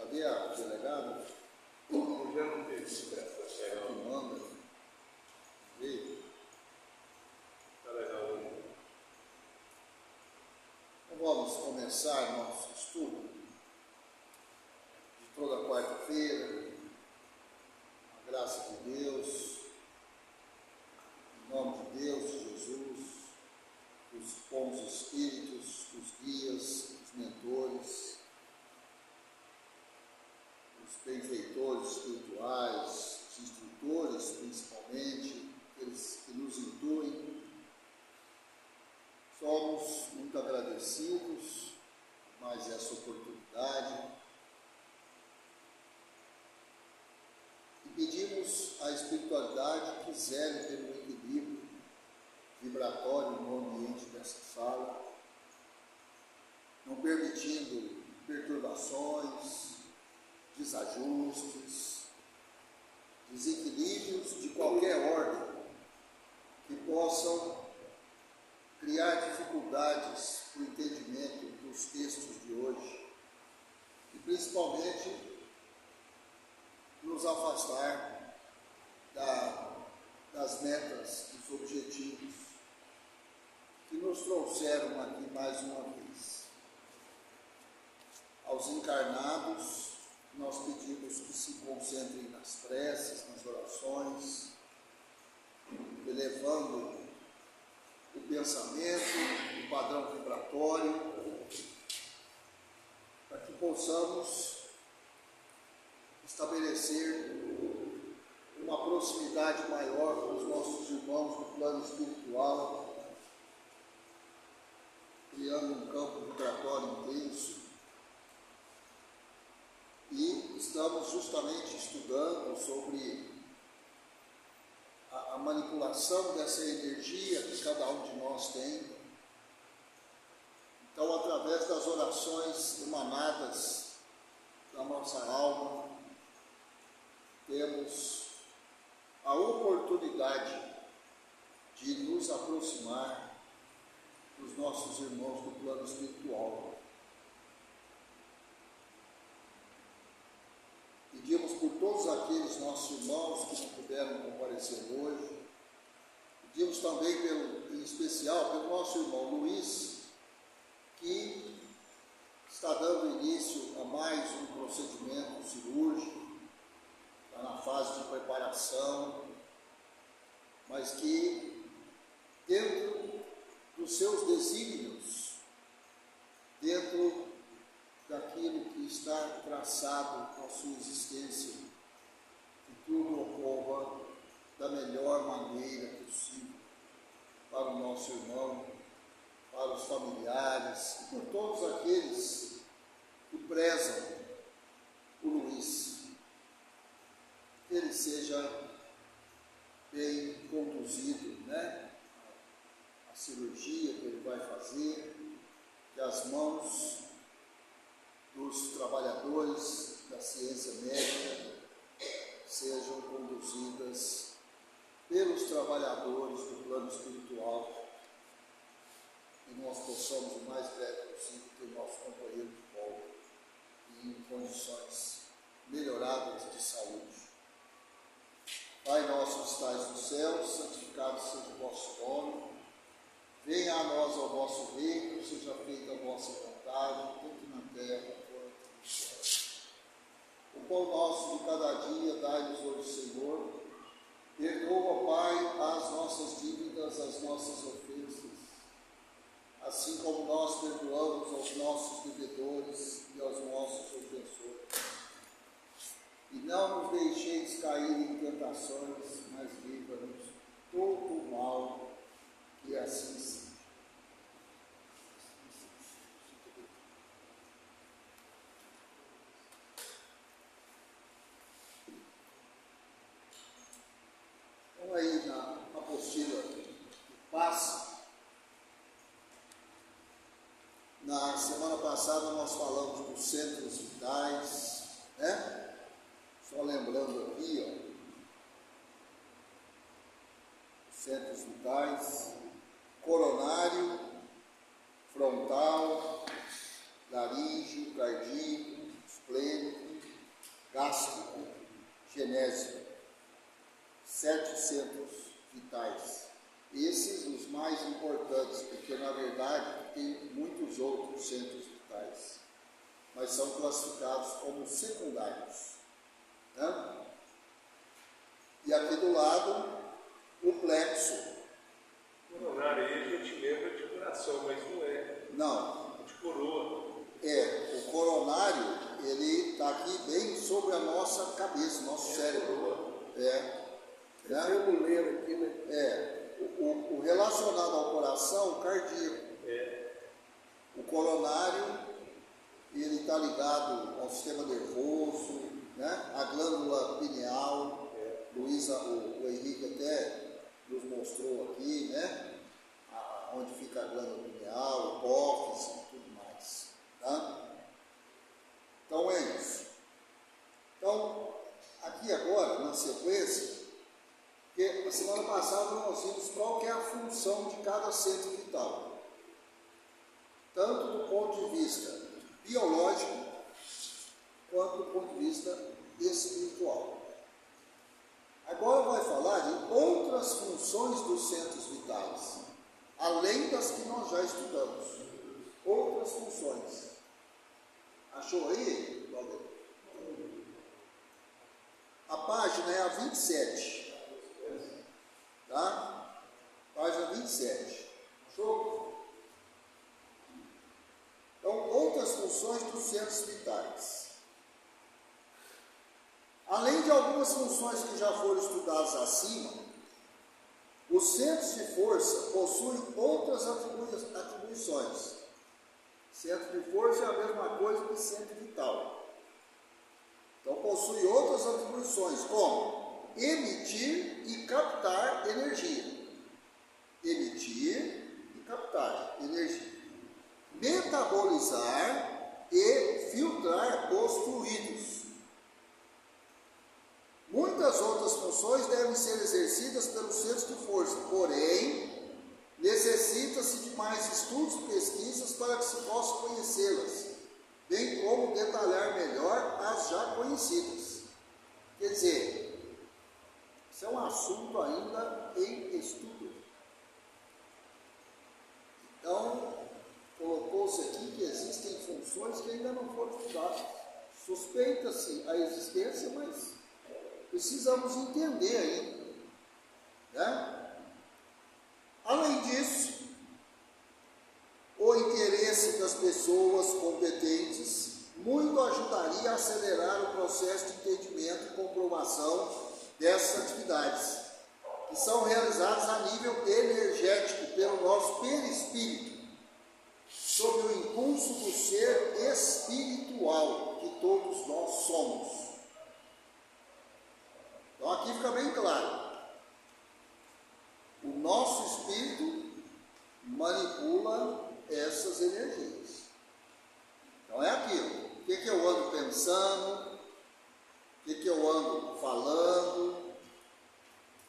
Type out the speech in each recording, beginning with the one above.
Cadê a delegada? Eu já não teve essa chegar. Que manda. Veio. Tá legal. Então vamos começar nosso estudo de toda quarta-feira. A graça de Deus, em nome de Deus, de Jesus, os bons espíritos, os guias, os mentores, os benfeitores espirituais, os instrutores principalmente, aqueles que nos intuem. Somos muito agradecidos por mais essa oportunidade e pedimos à espiritualidade que zele pelo equilíbrio vibratório no ambiente dessa sala, não permitindo perturbações, desajustes, desequilíbrios de qualquer ordem que possam criar dificuldades para o entendimento dos textos de hoje e principalmente nos afastar das metas, dos objetivos que nos trouxeram aqui mais uma vez. Aos encarnados, nós pedimos que se concentrem nas preces, nas orações, elevando o pensamento, o padrão vibratório, para que possamos estabelecer uma proximidade maior com os nossos irmãos no plano espiritual, criando um campo vibratório intenso. E estamos justamente estudando sobre a manipulação dessa energia que cada um de nós tem. Então, através das orações emanadas da nossa alma, temos a oportunidade de nos aproximar dos nossos irmãos do plano espiritual. Pedimos por todos aqueles nossos irmãos que não puderam comparecer hoje. Pedimos também, em especial, pelo nosso irmão Luiz, que está dando início a mais um procedimento cirúrgico, está na fase de preparação, mas que, dentro dos seus desígnios, dentro daquilo que está traçado com a sua existência, que tudo ocorra da melhor maneira possível para o nosso irmão, para os familiares e por todos aqueles que prezam o Luiz. Que ele seja bem conduzido, a cirurgia que ele vai fazer, que as mãos dos trabalhadores da ciência médica sejam conduzidas pelos trabalhadores do plano espiritual e nós possamos, o mais breve possível, ter nosso companheiro de volta e em condições melhoradas de saúde. Pai nosso que estais no céu, santificado seja o vosso nome, venha a nós o vosso reino, seja feita a vossa vontade, tanto na terra quanto no céu. O pão nosso de cada dia dai-nos hoje, Senhor. Perdoa, Pai, as nossas dívidas, as nossas ofensas, assim como nós perdoamos aos nossos devedores e aos nossos ofensores. E não nos deixeis cair em tentações, mas livra-nos todo o mal, e assim seja. Então aí na apostila do passe, na semana passada nós falamos dos centros vitais, Só lembrando aqui, centros vitais, coronário, frontal, laríngeo, cardíaco, esplênico, gástrico, genésio, 7 centros vitais. Esses os mais importantes, porque na verdade tem muitos outros centros vitais, mas são classificados como secundários. Né? E aqui do lado, o plexo. Coronário aí a gente lembra de coração, mas não é. Não. De coroa. O coronário, ele está aqui bem sobre a nossa cabeça, nosso cérebro. Né? Vamos ler aqui, né? O relacionado ao coração, o cardíaco. O coronário, ele está ligado ao sistema nervoso, né? A glândula pineal. Luísa, o Henrique até nos mostrou aqui, né? Onde fica a glândula pineal, hipófise e tudo mais. Tá? Então é isso. Então, aqui agora, na sequência, porque a semana passada nós vimos qual que é a função de cada centro vital. Tanto do ponto de vista biológico, quanto do ponto de vista espiritual. Agora vai falar de outras funções dos centros vitais, além das que nós já estudamos. Outras funções. Achou aí, Valdir? A página é a 27. Tá? Página 27. Achou? Então, outras funções dos centros vitais. Além de algumas funções que já foram estudadas acima, os centros de força possuem outras atribuições. Centro de força é a mesma coisa que centro vital. Então, possui outras atribuições, como emitir e captar energia. Emitir e captar energia. Metabolizar e filtrar os fluidos. Muitas outras funções devem ser exercidas pelos centros de força, porém, necessita-se de mais estudos e pesquisas para que se possa conhecê-las, bem como detalhar melhor as já conhecidas. Quer dizer, isso é um assunto ainda em estudo. Então, colocou-se aqui que existem funções que ainda não foram estudadas. Suspeita-se a existência, mas precisamos entender ainda. Né? Além disso, o interesse das pessoas competentes muito ajudaria a acelerar o processo de entendimento e comprovação dessas atividades, que são realizadas a nível energético pelo nosso perispírito, sob o impulso do ser espiritual que todos nós somos. Então aqui fica bem claro. O nosso espírito manipula essas energias. Então é aquilo. O que eu ando pensando? O que eu ando falando?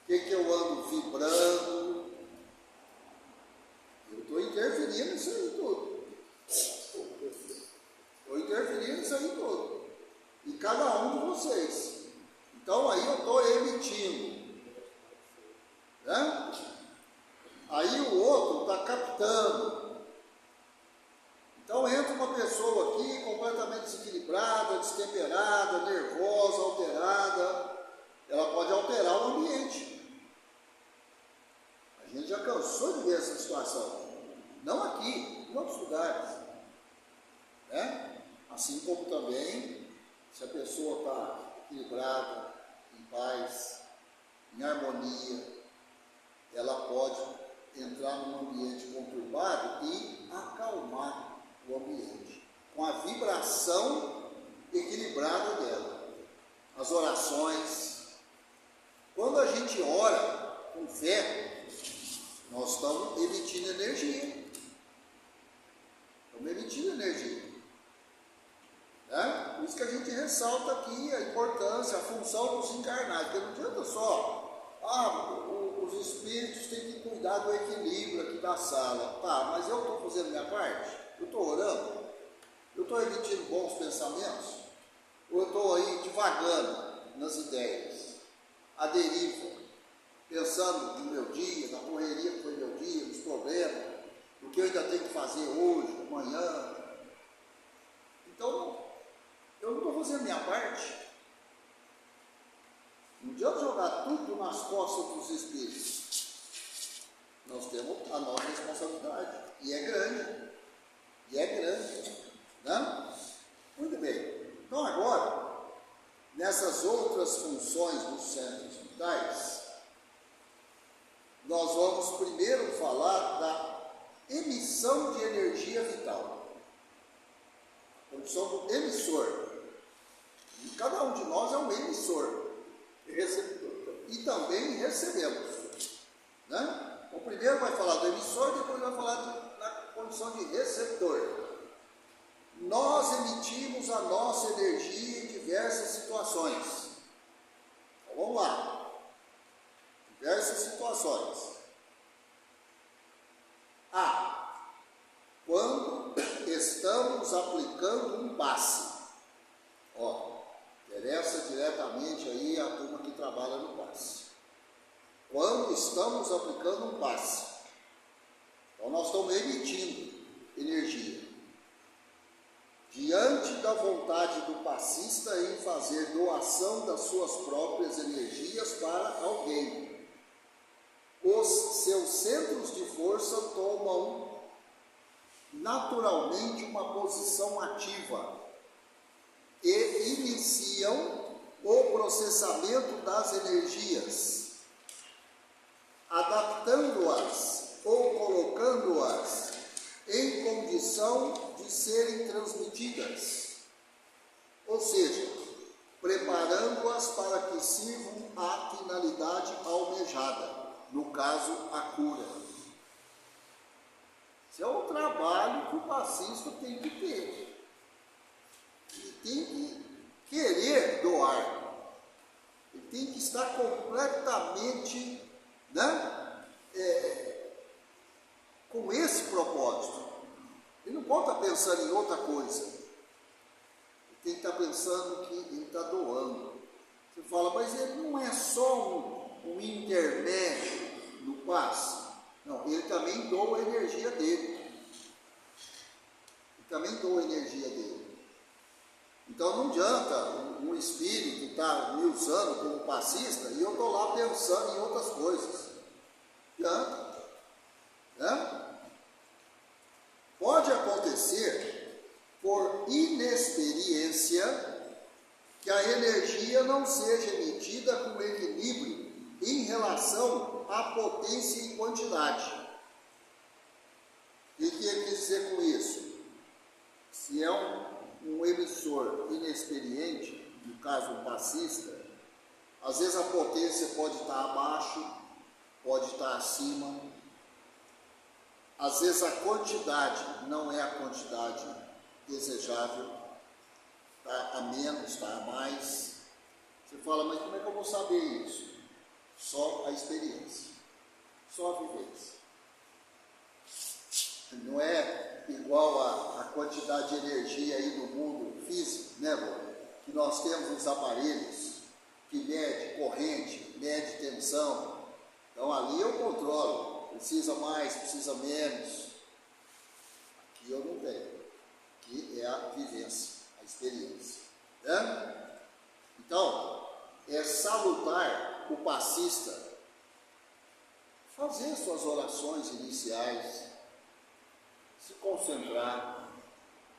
O que eu ando vibrando? Eu estou interferindo nisso aí tudo. Estou interferindo nisso aí tudo. E cada um de vocês. Então aí eu estou emitindo, né? Aí o outro está captando. Então entra uma pessoa aqui completamente desequilibrada, destemperada, nervosa, alterada, ela pode alterar o ambiente. A gente já cansou de ver essa situação, não aqui, em outros lugares, né? Assim como também, se a pessoa está equilibrada, em paz, em harmonia, ela pode entrar num ambiente conturbado e acalmar o ambiente, com a vibração equilibrada dela. As orações, quando a gente ora com fé, nós estamos emitindo energia. Estamos emitindo energia. Por isso que a gente ressalta aqui a importância, a função dos encarnados, porque não adianta só, os espíritos têm que cuidar do equilíbrio aqui da sala. Tá, mas eu estou fazendo minha parte? Eu estou orando? Eu estou emitindo bons pensamentos? ou eu estou aí divagando nas ideias, à deriva, pensando no meu dia, na correria que foi meu dia, nos problemas, o que eu ainda tenho que fazer hoje, amanhã. Então, eu não estou fazendo a minha parte. Não adianta jogar tudo nas costas dos espíritos. Nós temos a nossa responsabilidade, e é grande, né? Muito bem. Então agora, nessas outras funções dos centros vitais, nós vamos primeiro falar da emissão de energia vital. A função do emissor. E cada um de nós é um emissor. E receptor. E também recebemos. Né? O primeiro vai falar do emissor, depois vai falar da condição de receptor. Nós emitimos a nossa energia em diversas situações. Então vamos lá. Diversas situações. A. Quando estamos aplicando um passe. Interessa diretamente aí a turma que trabalha no passe. Quando estamos aplicando um passe. Então nós estamos emitindo energia. Diante da vontade do passista em fazer doação das suas próprias energias para alguém. Os seus centros de força tomam naturalmente uma posição ativa e iniciam o processamento das energias, adaptando-as ou colocando-as em condição de serem transmitidas, ou seja, preparando-as para que sirvam à finalidade almejada, no caso, a cura. Esse é o trabalho que o passista tem que ter. Ele tem que querer doar. Ele tem que estar completamente, com esse propósito. Ele não pode estar pensando em outra coisa. Ele tem que estar pensando que ele está doando. Você fala, mas ele não é só um intermédio no passe. Não, ele também doa a energia dele. Então não adianta um espírito estar me usando como passista e eu estou lá pensando em outras coisas. Adianta. Né? Pode acontecer, por inexperiência, que a energia não seja emitida com equilíbrio em relação à potência e quantidade. O que ele quer dizer com isso? Se é um emissor inexperiente, no caso um passista, às vezes a potência pode estar abaixo, pode estar acima, às vezes a quantidade não é a quantidade desejável, está a menos, está a mais. Você fala, mas como é que eu vou saber isso? Só a experiência, só a vivência. Não é igual a quantidade de energia aí no mundo físico, né, vô? Que nós temos uns aparelhos que mede corrente, mede tensão. Então ali eu controlo, precisa mais, precisa menos. Aqui eu não tenho. Aqui é a vivência, a experiência. Né? Então, é salutar o passista fazer suas orações iniciais, se concentrar,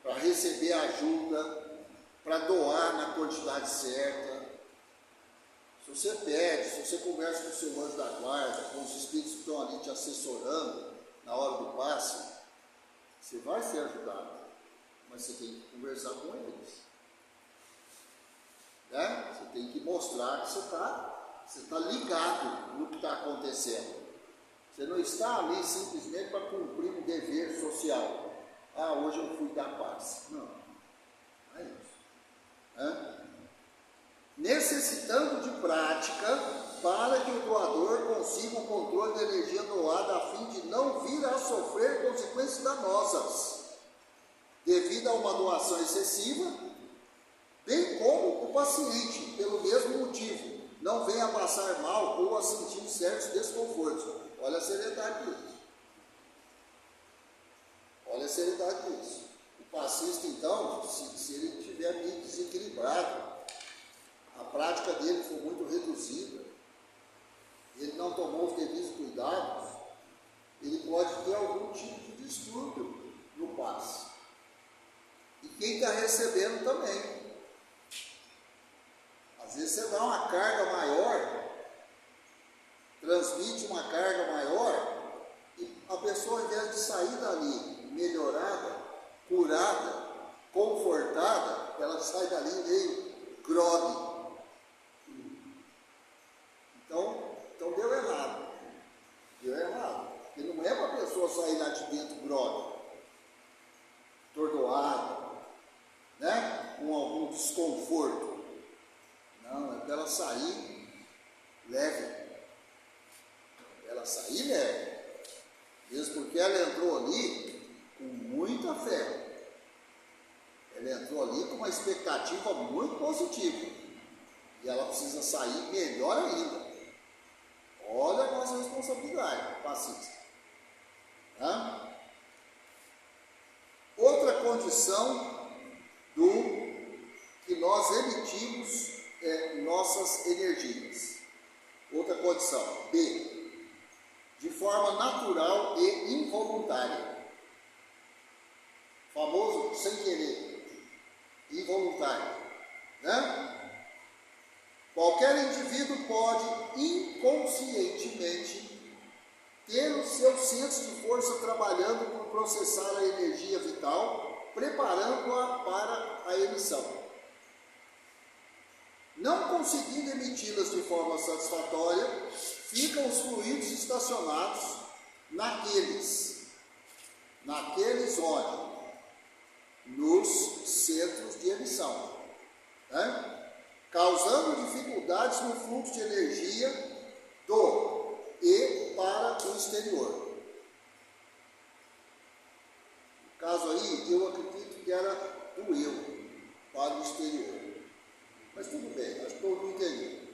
para receber ajuda, para doar na quantidade certa. Se você pede, se você conversa com o seu anjo da guarda, com os espíritos que estão ali te assessorando na hora do passe, você vai ser ajudado, mas você tem que conversar com eles. Né? Você tem que mostrar que você está ligado no que está acontecendo. Você não está ali simplesmente para cumprir um dever social. Ah, hoje eu fui dar paz. Não, não é isso. Necessitando de prática para que o doador consiga o controle da energia doada a fim de não vir a sofrer consequências danosas devido a uma doação excessiva bem como o paciente, pelo mesmo motivo, não venha a passar mal ou a sentir certos desconfortos. Olha a seriedade disso. Olha a seriedade disso. O passista, então, se ele estiver meio desequilibrado, a prática dele foi muito reduzida, ele não tomou os devidos cuidados, ele pode ter algum tipo de distúrbio no passe. E quem está recebendo também. Às vezes você dá uma carga maior, transmite uma carga maior, e a pessoa, ao invés de sair dali melhorada, curada, confortada, ela sai dali meio grogue. Então deu errado. Deu errado. Porque não é para a pessoa sair lá de dentro grogue, atordoada, né? Com algum desconforto. Não, é para ela sair leve. Ela sair leve. Mesmo porque ela entrou ali com muita fé. Ela entrou ali com uma expectativa muito positiva. E ela precisa sair melhor ainda. Olha a nossa responsabilidade, passista. Tá? Outra condição que nós emitimos nossas energias. Outra condição, B, de forma natural e involuntária. Famoso sem querer, involuntário, né? Qualquer indivíduo pode inconscientemente ter o seu senso de força trabalhando por processar a energia vital, preparando-a para a emissão. Não conseguindo emiti-las de forma satisfatória, ficam os fluidos estacionados naqueles onde? Nos centros de emissão, né? Causando dificuldades no fluxo de energia do e para o exterior. No caso aí, eu acredito que era do eu para o exterior. Mas tudo bem, acho que eu não entendi.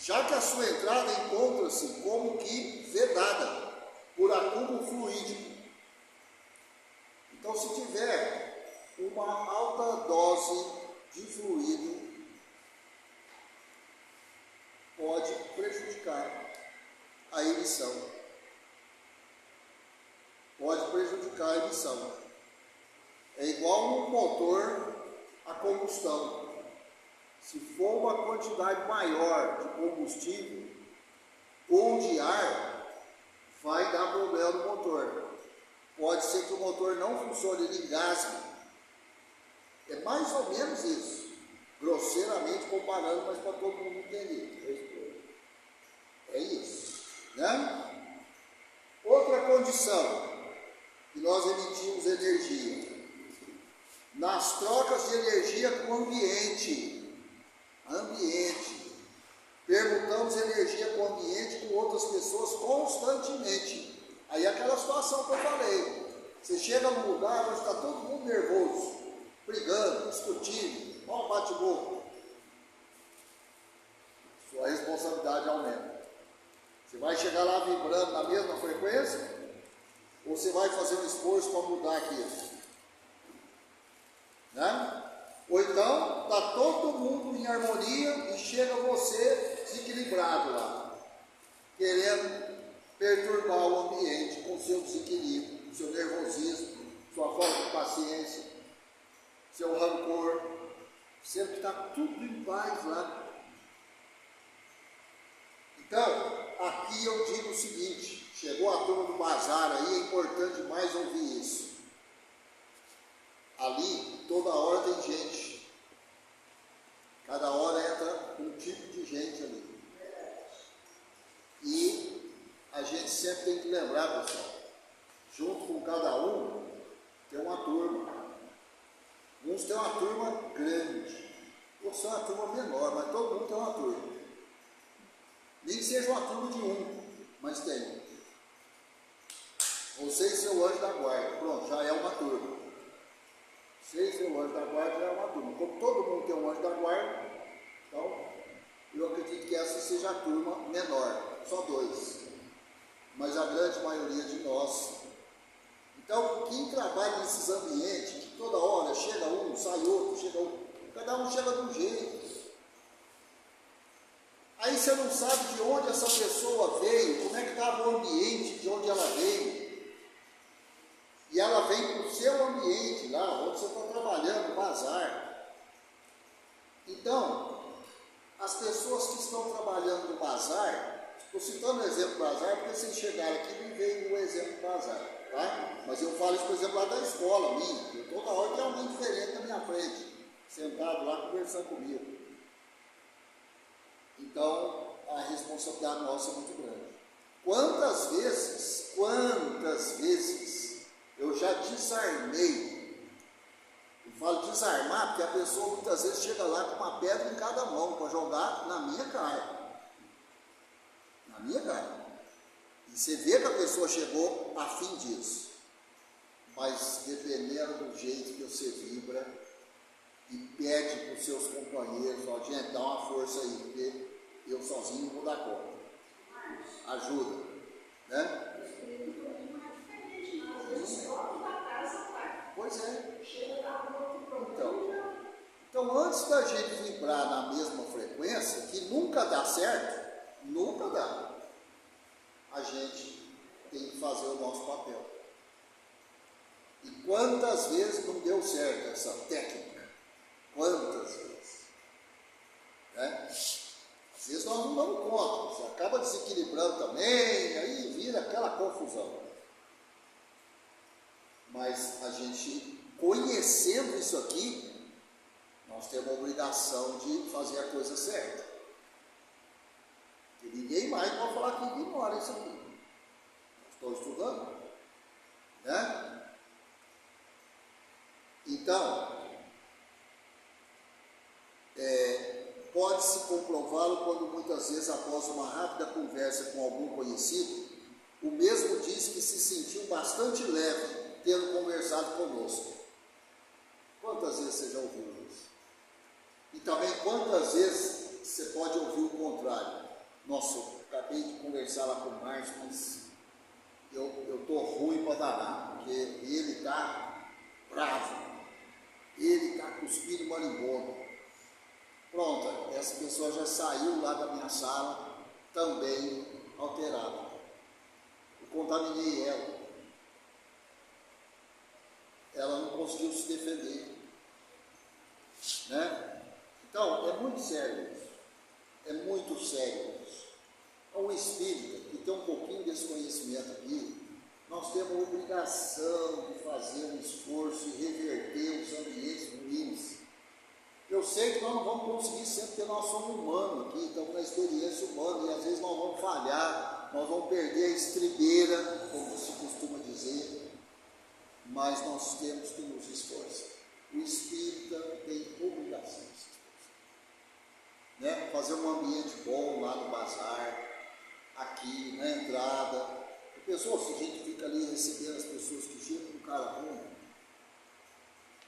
Já que a sua entrada encontra-se como que vedada por acúmulo fluídico. Então, se tiver uma alta dose de fluido, pode prejudicar a emissão. Pode prejudicar a emissão. É igual um motor a combustão. Se for uma quantidade maior de combustível ou de ar, vai dar problema no motor. Pode ser que o motor não funcione, ele engasgue. É mais ou menos isso. Grosseiramente comparando, mas para todo mundo entender. É isso, né? Outra condição que nós emitimos energia. Nas trocas de energia com o ambiente. Permutamos energia com o ambiente com outras pessoas constantemente. Aí é aquela situação que eu falei. Você chega num lugar onde está todo mundo nervoso, brigando, discutindo, ó, bate-boca. Sua responsabilidade aumenta. Você vai chegar lá vibrando na mesma frequência? Ou você vai fazer um esforço para mudar aquilo? Né? Ou então, está todo mundo em harmonia e chega você desequilibrado lá, querendo perturbar o ambiente com seu desequilíbrio, seu nervosismo, sua falta de paciência, seu rancor, sendo que está tudo em paz lá. Então, aqui eu digo o seguinte, chegou a turma do bazar aí, é importante mais ouvir isso. Ali, toda hora tem gente. Cada hora entra um tipo de gente ali. E a gente sempre tem que lembrar, pessoal, junto com cada um, tem uma turma. Uns têm uma turma grande, outros têm uma turma menor, mas todo mundo tem uma turma. Nem que seja uma turma de um, mas tem. Você e seu anjo da guarda, pronto, já é uma turma. Você e seu anjo da guarda já é uma turma. Como todo mundo tem um anjo quarto. Então, eu acredito que essa seja a turma menor, só 2. Mas a grande maioria de nós. Então, quem trabalha nesses ambientes, que toda hora chega um, sai outro, chega um, cada um chega de um jeito. Aí você não sabe de onde essa pessoa veio, como é que estava o ambiente de onde ela veio. E ela vem para o seu ambiente, lá onde você está trabalhando, no bazar. Então, as pessoas que estão trabalhando no bazar, estou citando o exemplo do bazar, porque vocês chegaram aqui e me veio o exemplo do bazar, tá? Mas eu falo isso, por exemplo, lá da escola minha, eu toda hora tem alguém diferente na minha frente, sentado lá conversando comigo. Então, a responsabilidade nossa é muito grande. Quantas vezes eu já desarmei? Eu falo desarmar porque a pessoa muitas vezes chega lá com uma pedra em cada mão para jogar na minha cara. Na minha cara. E você vê que a pessoa chegou a fim disso. Mas dependendo do jeito que você vibra e pede para os seus companheiros, ó, gente, dá uma força aí, porque eu sozinho não vou dar conta. Ajuda, né? Pois é. Então, antes da gente vibrar na mesma frequência, que nunca dá certo, nunca dá, a gente tem que fazer o nosso papel. E quantas vezes não deu certo essa técnica? Quantas vezes? Né? Às vezes nós não damos conta, você acaba desequilibrando também, aí vira aquela confusão. Mas a gente, conhecendo isso aqui, nós temos a obrigação de fazer a coisa certa. E ninguém mais pode falar que ignora isso aqui. Estou estudando, né? Então, pode-se comprová-lo quando muitas vezes, após uma rápida conversa com algum conhecido, o mesmo diz que se sentiu bastante leve tendo conversado conosco. Quantas vezes você já ouviu isso? E também quantas vezes você pode ouvir o contrário? Nossa, eu acabei de conversar lá com o Márcio, mas eu estou ruim para danar, porque ele está bravo, ele está cuspindo marimbondo. Pronto, essa pessoa já saiu lá da minha sala, também alterada. Eu contaminei ela. Ela não conseguiu se defender. Né? Então, é muito sério isso. É muito sério isso. Então, o espírita que tem um pouquinho desse conhecimento aqui, nós temos a obrigação de fazer um esforço e reverter os ambientes ruins. Eu sei que nós não vamos conseguir sempre, porque nós somos humanos aqui, estamos na experiência humana, e às vezes nós vamos falhar, nós vamos perder a estribeira, como se costuma dizer, mas nós temos que nos esforçar. O espírita tem obrigação de se esforçar. Né? Fazer um ambiente bom lá no bazar, aqui, na entrada. A pessoa, se a gente fica ali recebendo as pessoas que chegam com cara ruim,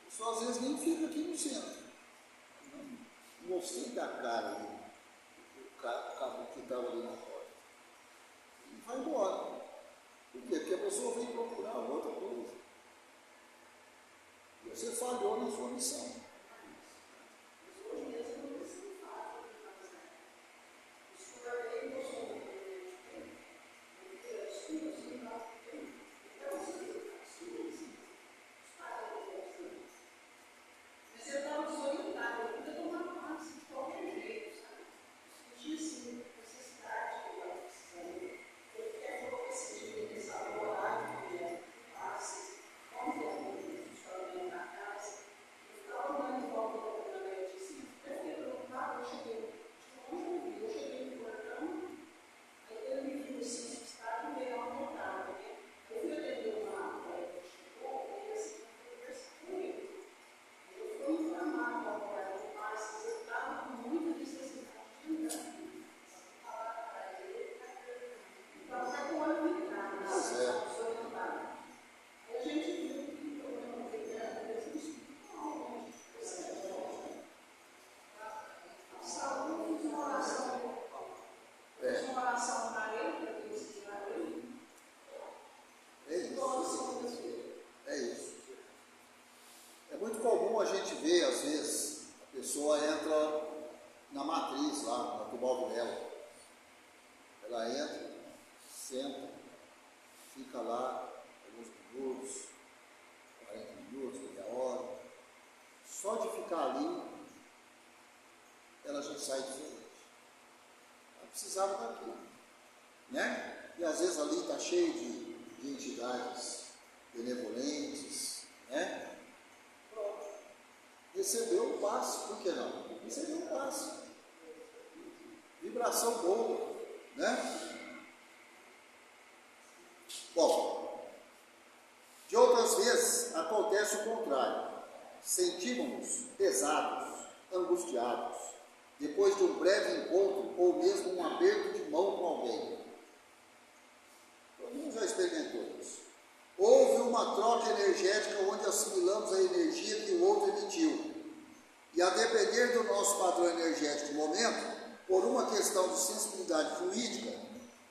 a pessoa às vezes nem fica aqui no centro. Não gostei da cara ali, o cabo que estava ali na porta. E vai embora. Por quê? Porque a pessoa vem procurar outra coisa. E você falhou na sua missão. matriz lá, na Tubal do Melo. Ela entra, senta, fica lá alguns minutos, 40 minutos, meia hora. Só de ficar ali, ela já sai diferente. Ela precisava daquilo, né? E às vezes ali está cheio de entidades benevolentes, né? Pronto. Recebeu o passe, por que não? Recebeu o passe. Vibração boa, né? Bom, de outras vezes acontece o contrário. Sentimos-nos pesados, angustiados, depois de um breve encontro ou mesmo um aperto de mão com alguém. Todo mundo já experimentou isso. Houve uma troca energética onde assimilamos a energia que o outro emitiu. E a depender do nosso padrão energético do momento, por uma questão de sensibilidade fluídica,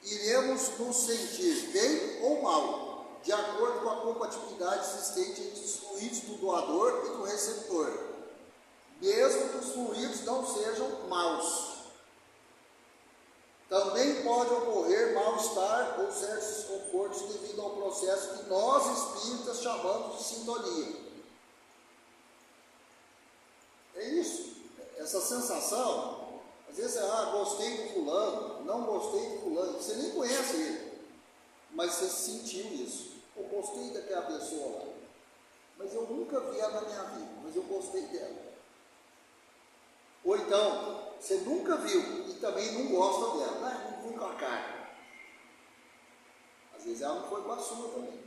iremos nos sentir bem ou mal, de acordo com a compatibilidade existente entre os fluidos do doador e do receptor, mesmo que os fluidos não sejam maus. Também pode ocorrer mal-estar ou certos desconfortos devido ao processo que nós espíritas chamamos de sintonia. É isso, essa sensação, às vezes gostei do fulano, não gostei do fulano, você nem conhece ele, mas você sentiu isso. Eu gostei daquela pessoa lá, mas eu nunca vi ela na minha vida, mas eu gostei dela. Ou então, você nunca viu e também não gosta dela, não fui com a cara. Às vezes ela não foi com a sua também.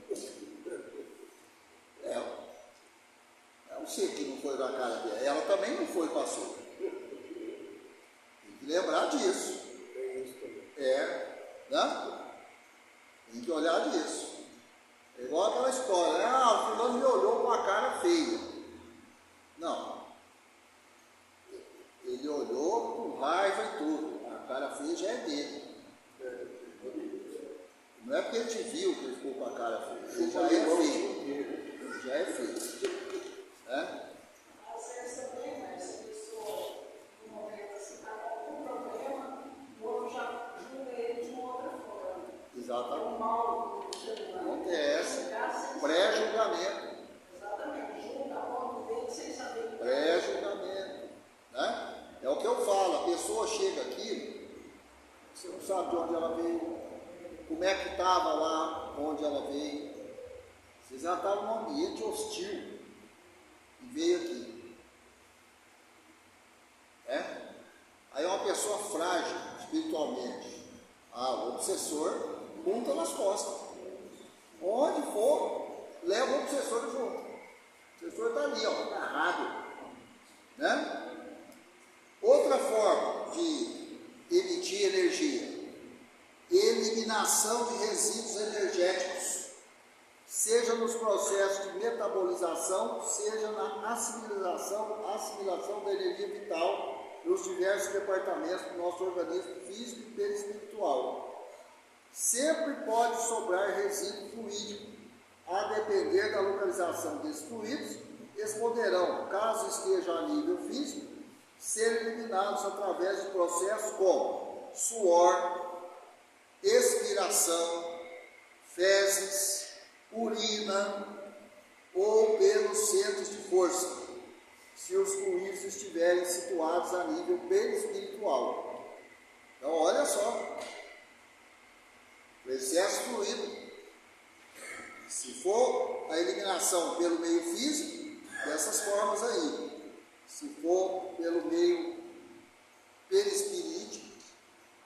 Eu sei que não foi com a cara dela, ela também não foi com a sua. Tem que lembrar disso. Né? Tem que olhar disso. É igual aquela história, o fulano me olhou com a cara feia. Não. Ele olhou com raiva e tudo. A cara feia já é dele. Não é porque ele te viu que ele ficou com a cara feia. Ele já é feio. Ele já é feio. Às vezes também, mas a pessoa, no momento assim, está com algum problema, o outro já julga ele de uma outra forma. Exatamente. Um mal acontece. Pré-julgamento. Exatamente. Julga a ponto dele sem saber. Pré-julgamento. Né? É o que eu falo, a pessoa chega aqui, você não sabe de onde ela veio, como é que estava lá onde ela veio. Você já estava num ambiente hostil e veio aqui. Aí uma pessoa frágil espiritualmente, o obsessor monta nas costas. Onde for, leva o obsessor junto. O obsessor está ali, agarrado. Né? Outra forma de emitir energia: eliminação de resíduos energéticos, seja nos processos de metabolização, seja na assimilação da energia vital nos diversos departamentos do nosso organismo físico e perispiritual. Sempre pode sobrar resíduo fluídico. A depender da localização desses fluidos, eles poderão, caso esteja a nível físico, ser eliminados através de processos como suor, expiração, fezes, urina ou pelos centros de força, se os fluidos estiverem situados a nível perispiritual. Então, olha só, o excesso fluido, se for a eliminação pelo meio físico, dessas formas aí. Se for pelo meio perispirítico,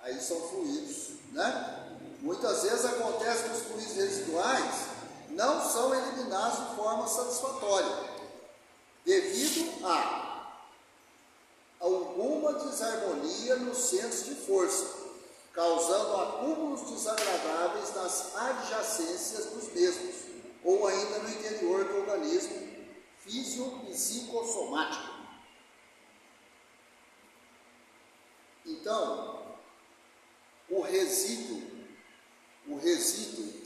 aí são fluidos, né? Muitas vezes acontece que os fluidos residuais não são eliminados de forma satisfatória, devido a alguma desarmonia nos centros de força, causando acúmulos desagradáveis nas adjacências dos mesmos, ou ainda no interior do organismo físico-psicossomático. Então, o resíduo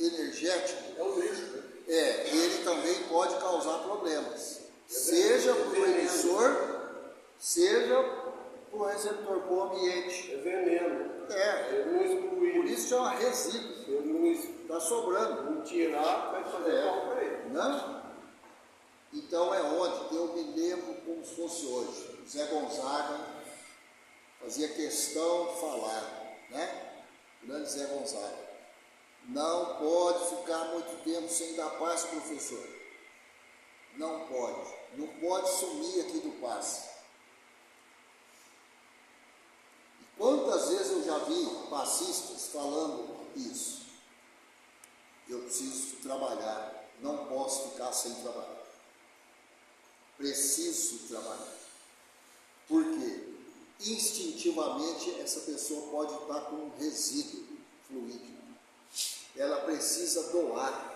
energético É um lixo, né? ele também pode causar problemas, seja para o emissor, seja para o receptor, para o ambiente. É veneno. É. Ele não excluir. Por isso chama resíduo. Se ele não Está sobrando. não tirar, vai fazer mal para ele. Não? Então é onde eu me lembro como se fosse hoje. Zé Gonzaga fazia questão de falar, né? Grande Zé Gonzaga. Não pode ficar muito tempo sem dar passe, professor. Não pode. Não pode sumir aqui do passe. E quantas vezes eu já vi passistas falando isso? Eu preciso trabalhar. Não posso ficar sem trabalhar. Preciso trabalhar. Por quê? Instintivamente essa pessoa pode estar com um resíduo fluídico. Ela precisa doar.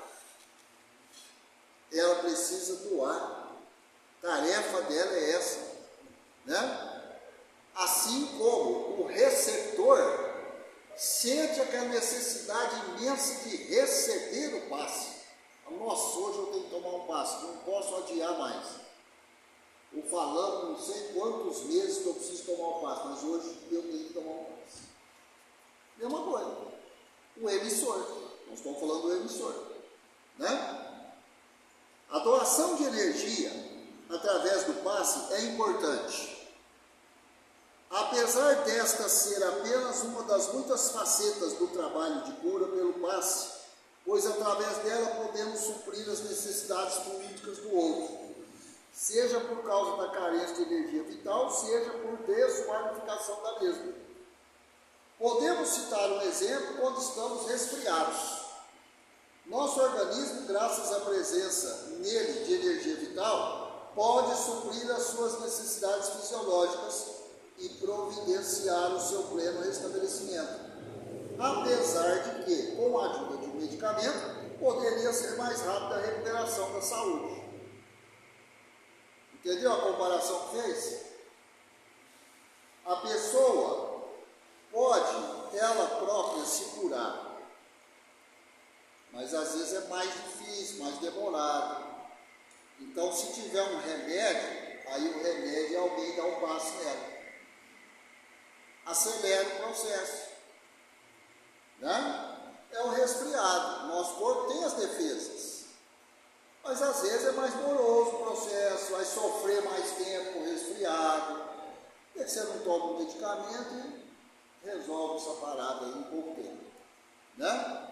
Ela precisa doar. Tarefa dela é essa, né? Assim como o receptor sente aquela necessidade imensa de receber o passe. Nossa, hoje eu tenho que tomar um passe, não posso adiar mais. Eu falando não sei quantos meses que eu preciso tomar um passe, mas hoje eu tenho que tomar um passe. Mesma coisa. O emissor. Nós estamos falando do emissor, né? A doação de energia através do passe é importante. Apesar desta ser apenas uma das muitas facetas do trabalho de cura pelo passe, pois através dela podemos suprir as necessidades fluídicas do outro, seja por causa da carência de energia vital, seja por desqualificação da mesma. Podemos citar um exemplo quando estamos resfriados. Nosso organismo, graças à presença nele de energia vital, pode suprir as suas necessidades fisiológicas e providenciar o seu pleno restabelecimento. Apesar de que, com a ajuda de um medicamento, poderia ser mais rápida a recuperação da saúde. Entendeu a comparação que fez? A pessoa pode, ela própria, se curar. Mas às vezes é mais difícil, mais demorado. Então, se tiver um remédio, aí o remédio alguém dá um passo nela. Acelera o processo. Né? É um resfriado. Nosso corpo tem as defesas. Mas às vezes é mais moroso o processo, vai sofrer mais tempo com resfriado. E você não toma um medicamento e resolve essa parada aí em pouco tempo. Né?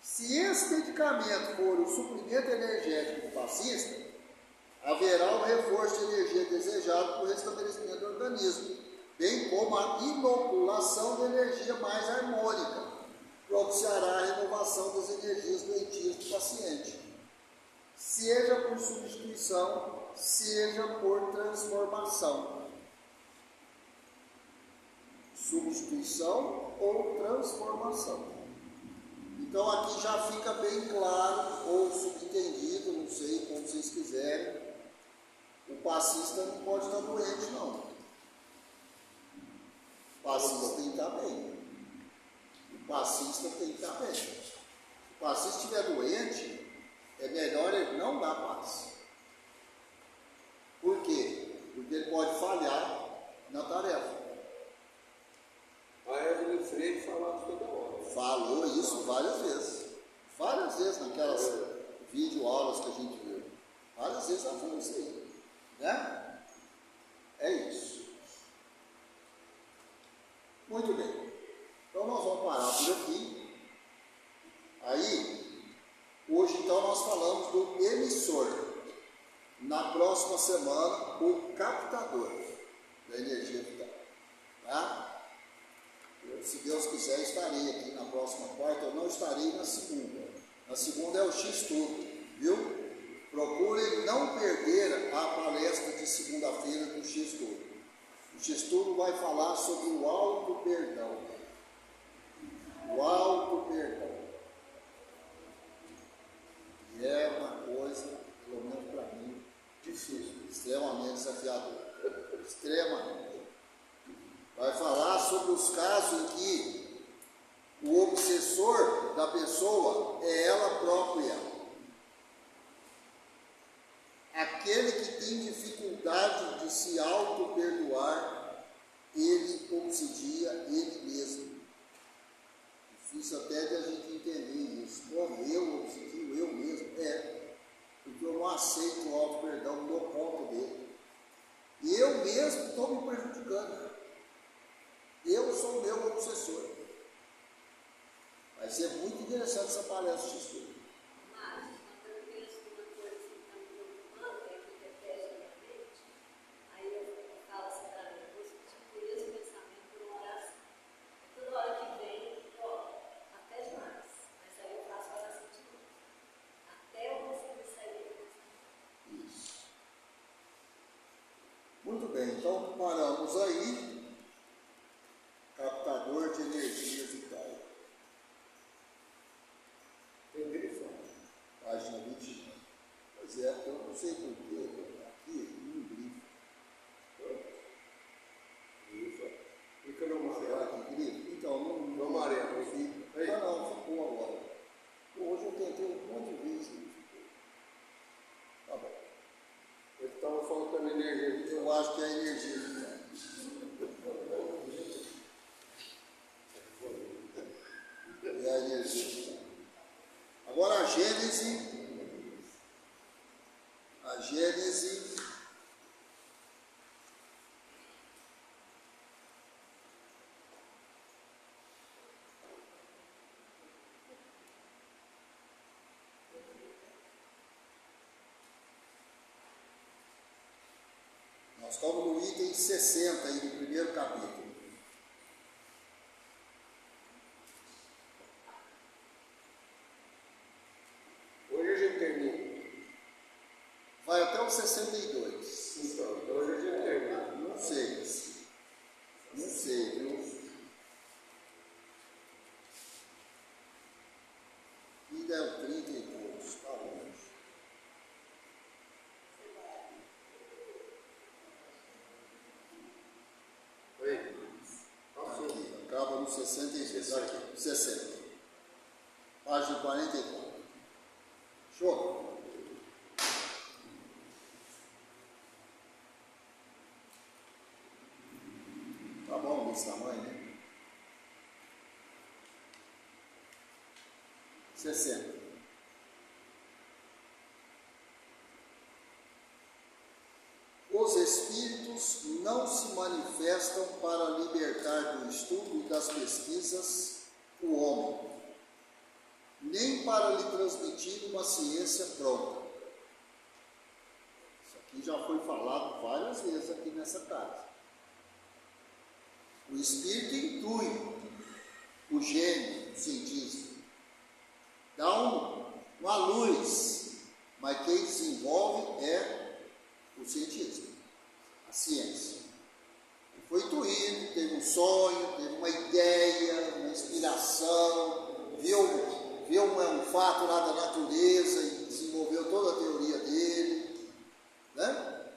Se esse medicamento for o suprimento energético do passista, haverá o reforço de energia desejado para o restabelecimento do organismo, bem como a inoculação de energia mais harmônica, propiciará a renovação das energias doentias do paciente, seja por substituição, seja por transformação. Substituição ou transformação. Então aqui já fica bem claro, ou subentendido, não sei como vocês quiserem, o passista não pode estar doente, não. O passista tem que estar bem. O passista tem que estar bem. Se o passista estiver doente, é melhor ele não dar passe. Por quê? Porque ele pode falhar na tarefa. A Evelyn Freire falava toda hora. Falou isso várias vezes naquelas videoaulas que a gente viu. Várias vezes ela falou isso aí. Né? É isso. Muito bem. Então nós vamos parar por aqui. Aí, hoje então nós falamos do emissor. Na próxima semana, o captador da energia vital. Tá? Se Deus quiser, estarei aqui na próxima quarta, eu não estarei na segunda. Na segunda é o X-Tudo, viu? Procurem não perder a palestra de segunda-feira do X-Tudo. O X-Tudo vai falar sobre o auto-perdão. O auto-perdão. E é uma coisa, pelo menos para mim, difícil, extremamente desafiadora. Extremamente. Vai falar sobre os casos em que o obsessor da pessoa é ela própria. Aquele que tem dificuldade de se auto-perdoar, ele obsidia ele mesmo. Difícil até de a gente entender isso. Como eu obsidio eu mesmo? Porque eu não aceito o auto-perdão, não dou conta dele. E eu mesmo estou me prejudicando. Eu sou o meu obsessor. Vai ser muito interessante essa palestra de estudo. Mas, quando eu penso numa coisa que está me preocupando, é que repete na minha mente, aí eu falo assim para mim, eu vou substituir esse pensamento por uma oração. Toda hora que vem, até demais, mas aí eu faço a oração de novo. Até eu conseguir sair do pensamento. Isso. Muito bem, então paramos aí. Captador de energia vital. Tem grifo. Página 21. Pois é, eu não sei porquê, aqui não grifo. Grifo. Fica no Será amarelo. que grifo? Então, No amarelo. não fica. Aí. Não, ficou agora. Hoje eu tentei um monte de vezes e não ficou. Tá bom. Estava faltando energia. Eu acho que é a energia vital. É a energia vital. Agora a Gênese. Nós estamos no item 60 aí do primeiro capítulo. Hoje a gente termina. Vai até o 62. Então hoje a gente termina. Não sei. Não sei, viu? Ainda é o 30 e poucos, tá longe. Aí. Passou. Aqui, acaba no 62, aqui, 60. Página 44. Show? Tá bom desse tamanho, né? 60. Os espíritos não se manifestam para libertar do estudo e das pesquisas o homem, nem para lhe transmitir uma ciência pronta. Isso aqui já foi falado várias vezes aqui nessa casa. O espírito intui o gênio, o cientista, dá uma luz, mas quem desenvolve é o cientista, a ciência. Ele foi intuído, teve um sonho, teve uma ideia, uma inspiração, viu um fato lá da natureza e desenvolveu toda a teoria dele, né?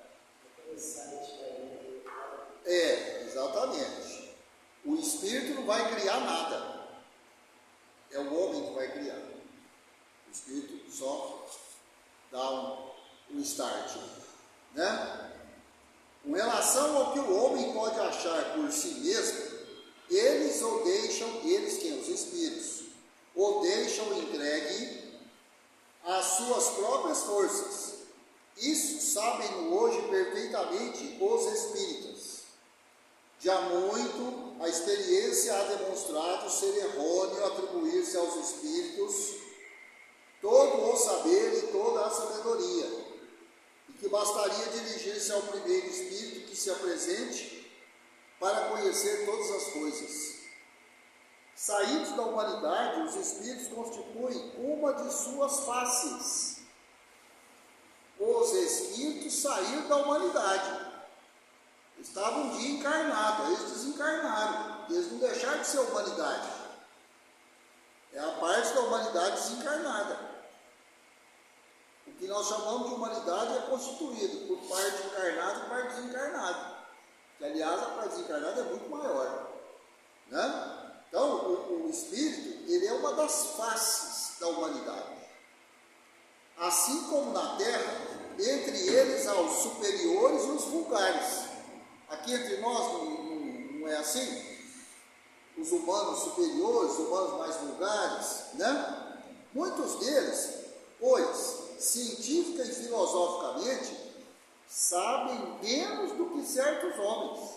Exatamente. O espírito não vai criar nada, é o homem que vai criar. O espírito só dá um start, né? Com relação ao que o homem pode achar por si mesmo, eles quem? Os espíritos, o deixam entregue às suas próprias forças. Isso sabem hoje perfeitamente os espíritas. Já muito a experiência ha demonstrado ser errôneo atribuir-se aos espíritos todo o saber e toda a sabedoria, e que bastaria dirigir-se ao primeiro espírito que se apresente para conhecer todas as coisas. Saídos da humanidade, os espíritos constituem uma de suas faces. Os espíritos saíram da humanidade. Estavam um dia encarnados, eles desencarnaram, eles não deixaram de ser humanidade. É a parte da humanidade desencarnada. O que nós chamamos de humanidade é constituído por parte encarnada e parte desencarnada. Que, aliás, a parte desencarnada é muito maior, né? Então, o espírito, ele é uma das faces da humanidade. Assim como na Terra, entre eles há os superiores e os vulgares. lugares. Aqui entre nós não é assim? Os humanos superiores, os humanos mais vulgares, né? Muitos deles, pois, científica e filosoficamente, sabem menos do que certos homens.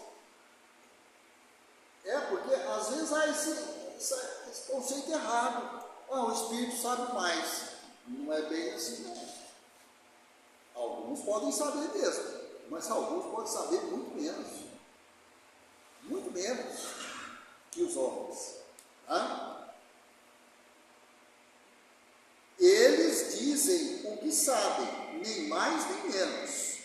Porque às vezes há esse conceito errado. O espírito sabe mais. Não é bem assim, não. Alguns podem saber mesmo, mas alguns podem saber muito menos. Muito menos que os homens. Tá? Eles dizem o que sabem, nem mais nem menos.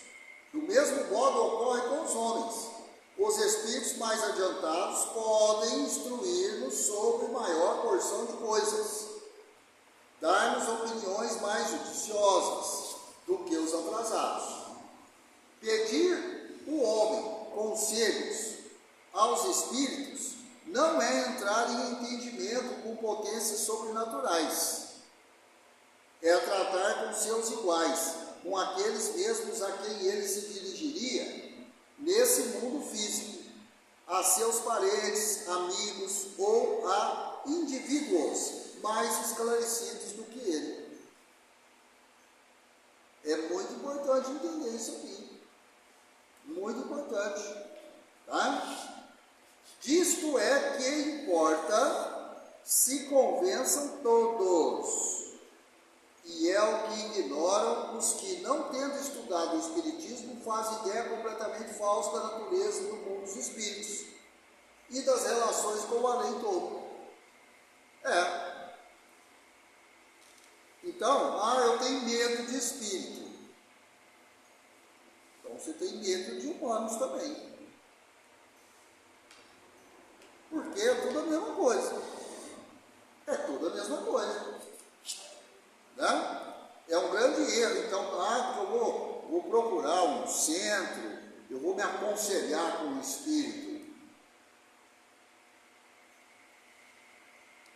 Do mesmo modo ocorre com os homens. Os espíritos mais adiantados podem instruir-nos sobre maior porção de coisas, dar-nos opiniões mais judiciosas do que os atrasados. Pedir o homem conselhos aos espíritos não é entrar em entendimento com potências sobrenaturais, é tratar com seus iguais, com aqueles mesmos a quem ele se dirigiria nesse mundo físico, a seus parentes, amigos ou a indivíduos mais esclarecidos do que ele. É muito importante entender isso aqui. Muito importante. Tá? Disto é que importa se convençam todos. E é o que ignoram os que, não tendo estudado o Espiritismo, fazem ideia completamente falsa da natureza do mundo dos espíritos e das relações com o além todo. Então, eu tenho medo de espírito. Então você tem medo de humanos também. Porque é tudo a mesma coisa. É tudo a mesma coisa. Né? É um grande erro. Então, eu vou procurar um centro, eu vou me aconselhar com o espírito.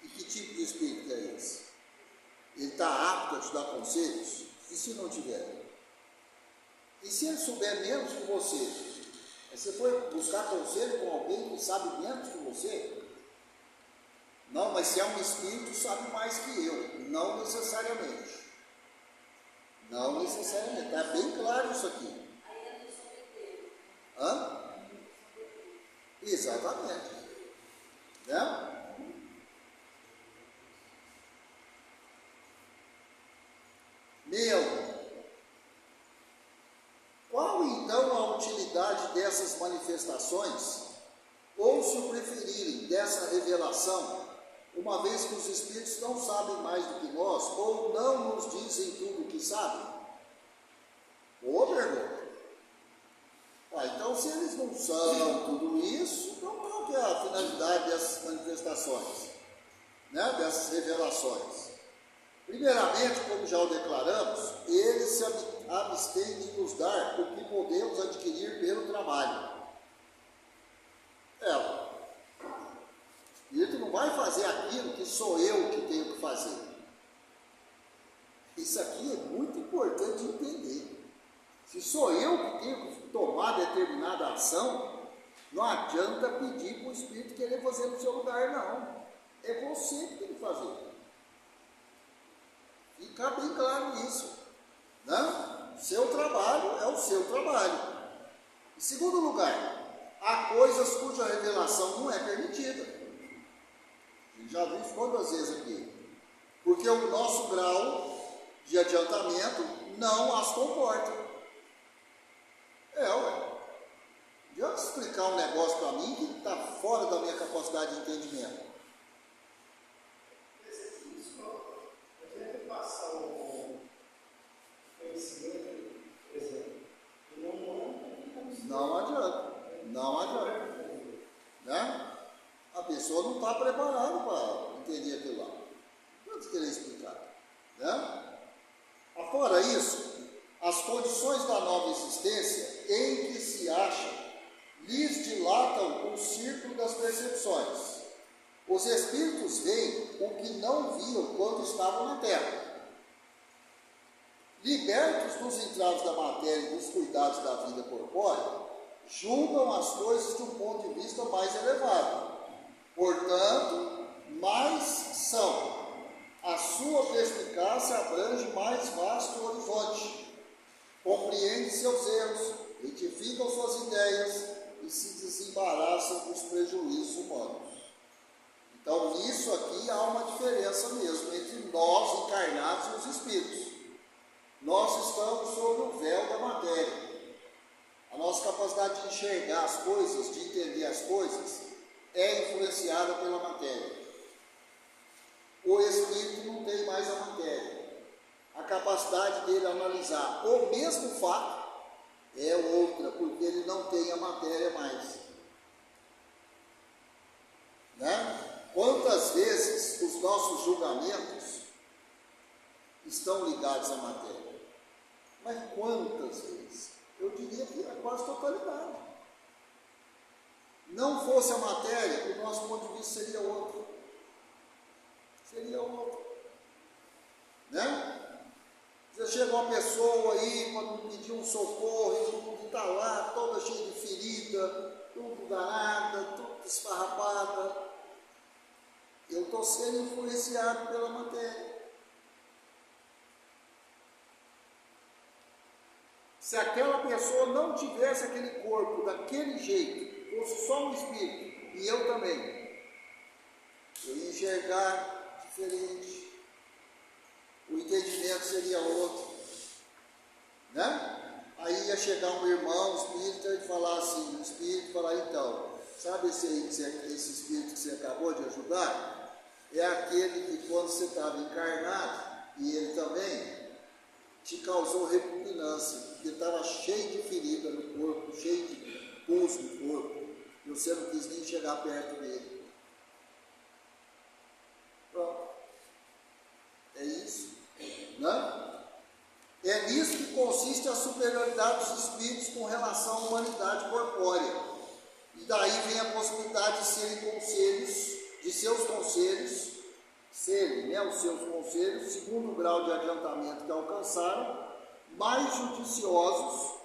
E que tipo de espírito é esse? Ele está apto a te dar conselhos? E se não tiver? E se ele souber menos que você? Você foi buscar conselho com alguém que sabe menos que você? Não, mas se é um espírito, sabe mais que eu. Não necessariamente. Não necessariamente. Está bem claro isso aqui. Exatamente. Né? Qual então a utilidade dessas manifestações? Ou, se o preferirem, dessa revelação, uma vez que os espíritos não sabem mais do que nós, ou não nos dizem tudo o que sabem? Boa pergunta. Então, se eles não são tudo isso, então qual que é a finalidade dessas manifestações, né? Dessas revelações? Primeiramente, como já o declaramos, eles se abstêm de nos dar o que podemos adquirir pelo trabalho. O espírito não vai fazer aquilo que sou eu que tenho que fazer. Isso aqui é muito importante entender. Se sou eu que tenho que tomar determinada ação, não adianta pedir para o espírito querer fazer no seu lugar, não. É você que tem que fazer. Fica bem claro isso. Né? Seu trabalho é o seu trabalho. Em segundo lugar, há coisas cuja revelação não é permitida. A gente já viu isso quantas vezes aqui. Porque o nosso grau de adiantamento não as comporta. Adianta explicar um negócio para mim que está fora da minha capacidade de entendimento. Passar o conhecimento, por exemplo, não adianta. Né? A pessoa não está preparada para entender aquilo lá. Não querer explicar. Né? Fora isso, as condições da nova existência em que se acham lhes dilatam o círculo das percepções. Os espíritos veem o que não viam quando estavam na Terra. libertos dos entraves da matéria e dos cuidados da vida corpórea, julgam as coisas de um ponto de vista mais elevado. Portanto, mais são. A sua perspicácia abrange mais vasto horizonte, compreende seus erros, retificam suas ideias e se desembaraçam dos prejuízos humanos. Então, nisso aqui há uma diferença mesmo entre nós encarnados e os espíritos. Nós estamos sob o véu da matéria. A nossa capacidade de enxergar as coisas, de entender as coisas, é influenciada pela matéria. O espírito não tem mais a matéria. A capacidade dele analisar o mesmo fato é outra, porque ele não tem a matéria mais. Né? Quantas vezes os nossos julgamentos estão ligados à matéria? Mas quantas vezes? Eu diria que a quase totalidade. Não fosse a matéria, o nosso ponto de vista seria outro. Seria outro. Né? Você chega uma pessoa aí para pedir um socorro e tudo está lá, toda cheia de ferida, tudo danada, tudo esfarrapada. Eu estou sendo influenciado pela matéria. Se aquela pessoa não tivesse aquele corpo daquele jeito, fosse só um espírito, e eu também, eu ia enxergar diferente. O entendimento seria outro, né? Aí ia chegar um irmão espírita e falar assim, o espírito falar, então, sabe esse espírito que você acabou de ajudar? É aquele que quando você estava encarnado, e ele também, te causou repugnância, porque estava cheio de ferida no corpo, cheio de pus no corpo, e você não quis nem chegar perto dele. Pronto. É isso. Né? É nisso que consiste a superioridade dos espíritos com relação à humanidade corpórea. E daí vem a possibilidade de serem conselhos, de seus conselhos, serem, né, os seus conselhos, segundo o grau de adiantamento que alcançaram, mais judiciosos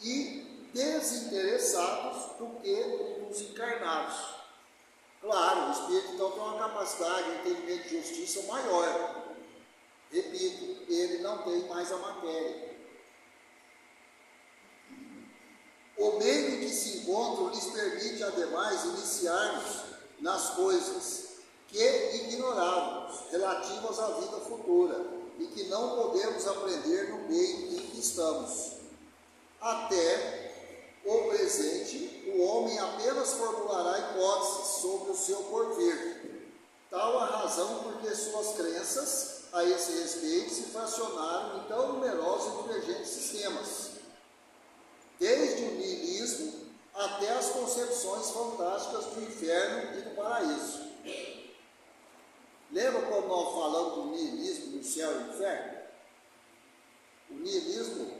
e desinteressados do que os encarnados. Claro, o espírito então tem uma capacidade de entendimento de justiça maior. Repito, ele não tem mais a matéria. O meio em que se encontram lhes permite, ademais, iniciar-nos nas coisas que ignorávamos, relativas à vida futura, e que não podemos aprender no meio em que estamos. Até o presente, o homem apenas formulará hipóteses sobre o seu porvir. Tal a razão porque suas crenças a esse respeito se fracionaram em tão numerosos e divergentes sistemas, desde o niilismo até as concepções fantásticas do inferno e do paraíso. Lembra quando nós falamos do niilismo, do céu e do inferno? O niilismo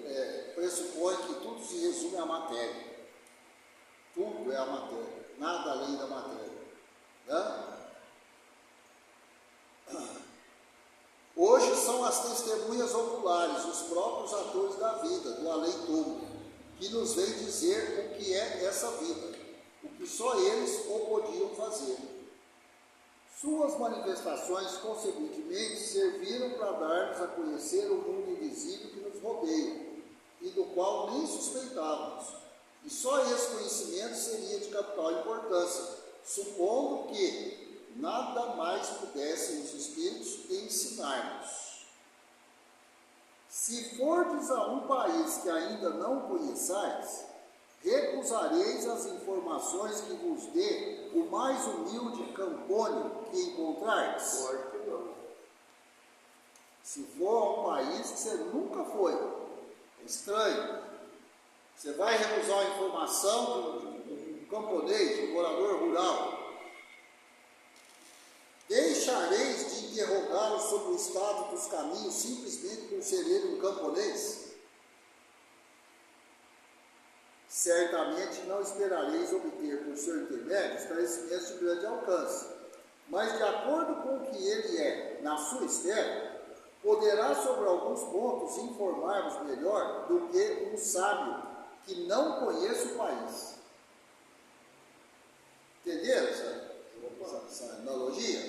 pressupõe que tudo se resume à matéria. Tudo é a matéria, nada além da matéria. Né? Hoje são as testemunhas oculares, os próprios atores da vida, do além-túmulo, que nos vêm dizer o que é essa vida, o que só eles o podiam fazer. Suas manifestações, consequentemente, serviram para dar-nos a conhecer o mundo invisível que nos rodeia, e do qual nem suspeitávamos. E só esse conhecimento seria de capital importância, supondo que nada mais pudessem os espíritos ensinar-nos. Se fordes a um país que ainda não conheçais, recusareis as informações que vos dê o mais humilde campônio que encontrardes? Claro que não. Se for a um país que você nunca foi, é estranho. Você vai recusar a informação de um camponês, de um morador rural. Deixareis de interrogá-lo sobre o estado dos caminhos simplesmente por ser ele um camponês? Certamente não esperareis obter por seu intermédio esclarecimentos de grande alcance, mas de acordo com o que ele é na sua esfera, poderá sobre alguns pontos informar-vos melhor do que um sábio que não conhece o país. Entenderam essa analogia?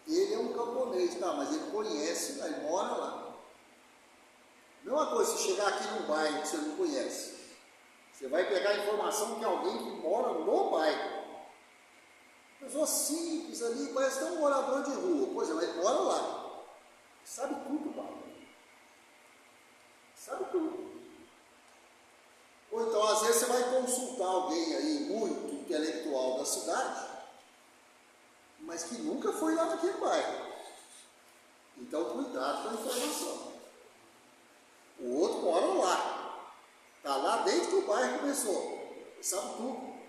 Ele é um camponês, tá, mas ele conhece, ele mora lá. Mesma coisa, se chegar aqui num bairro que você não conhece, você vai pegar a informação de alguém que mora no bairro. Pessoa simples ali, parece até um morador de rua. Pois é, mas ele mora lá. Sabe tudo, pai. Sabe tudo. Ou então, às vezes, você vai consultar alguém aí muito intelectual da cidade, mas que nunca foi lá naquele bairro. Então, cuidado com a informação. O outro mora lá. Está lá desde que o bairro começou. Ele sabe tudo.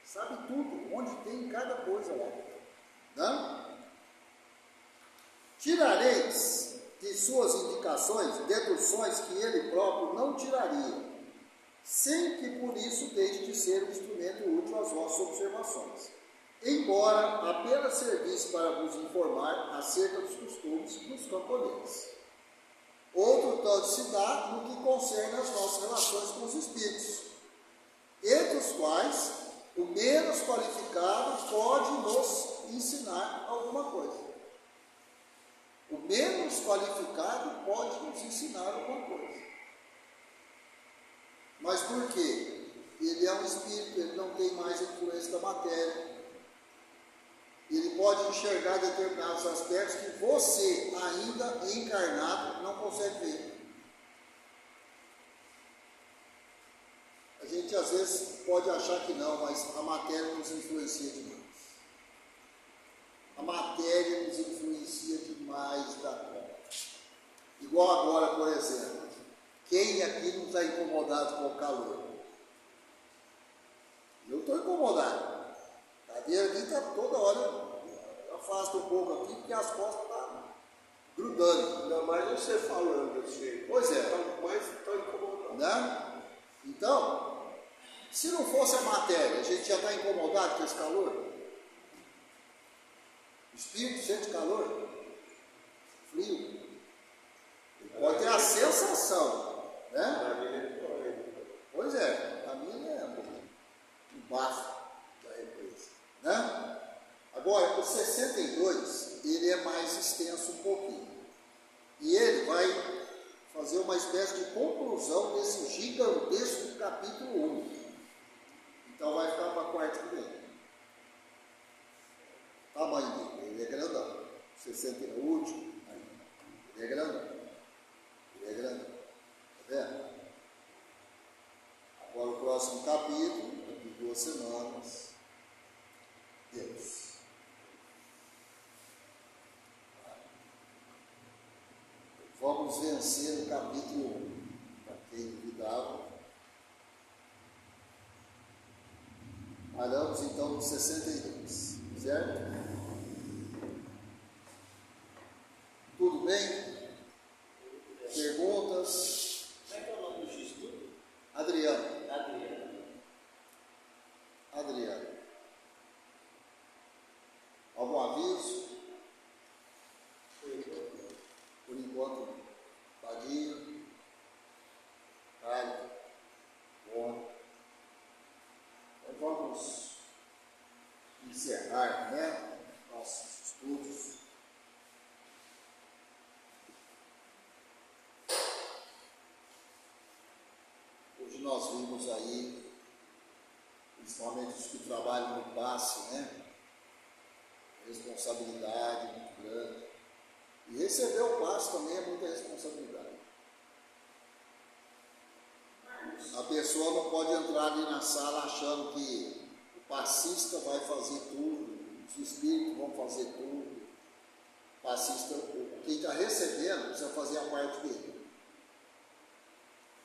Sabe tudo, onde tem cada coisa lá. Não? Tirareis de suas indicações deduções que ele próprio não tiraria, sem que por isso deixe de ser um instrumento útil às vossas observações, embora apenas servisse para vos informar acerca dos costumes dos camponeses. Outro tanto se dá no que concerne as nossas relações com os espíritos, entre os quais o menos qualificado pode nos ensinar alguma coisa. O menos qualificado pode nos ensinar alguma coisa. Mas por quê? Ele é um espírito, ele não tem mais influência da matéria. Ele pode enxergar determinados aspectos que você, ainda encarnado, não consegue ver. A gente às vezes pode achar que não, mas a matéria nos influencia demais. A matéria nos influencia demais da conta. Igual agora, por exemplo, quem aqui não está incomodado com o calor? Eu estou incomodado. A cadeira aqui está toda hora, eu afasto um pouco aqui, porque as costas estão grudando. Ainda mais você falando assim. Pois é. Está incomodado. Né? Então, se não fosse a matéria, a gente já está incomodado com esse calor? O espírito sente calor? Frio? Ele pode ter a sensação, né? Pois é, a minha é um bafo da represa, né? Agora, o 62, ele é mais extenso um pouquinho. E ele vai fazer uma espécie de conclusão desse gigantesco capítulo 1. Então vai ficar para a quarta que vem. O tamanho dele, ele é grandão. 60 é o último, ele é grandão. Ele é grandão. Tá vendo? Agora o próximo capítulo, daqui 2 semanas, Deus. Vamos vencer o capítulo 1. Para quem duvidava. Paramos então no 62, certo? Tudo bem? Perguntas? Como é que é o nome do X-Tudo? Adriano. Adriano. Adriano. Algum aviso? Por enquanto, Baguinho, Caio, bom. Então vamos encerrar, né? Nossos estudos. Hoje nós vimos aí, principalmente os que trabalham no passe, né? Responsabilidade muito grande. E receber o passe também é muita responsabilidade. A pessoa não pode entrar ali na sala achando que o passista vai fazer tudo, os espíritos vão fazer tudo. O passista, quem está recebendo, precisa fazer a parte dele.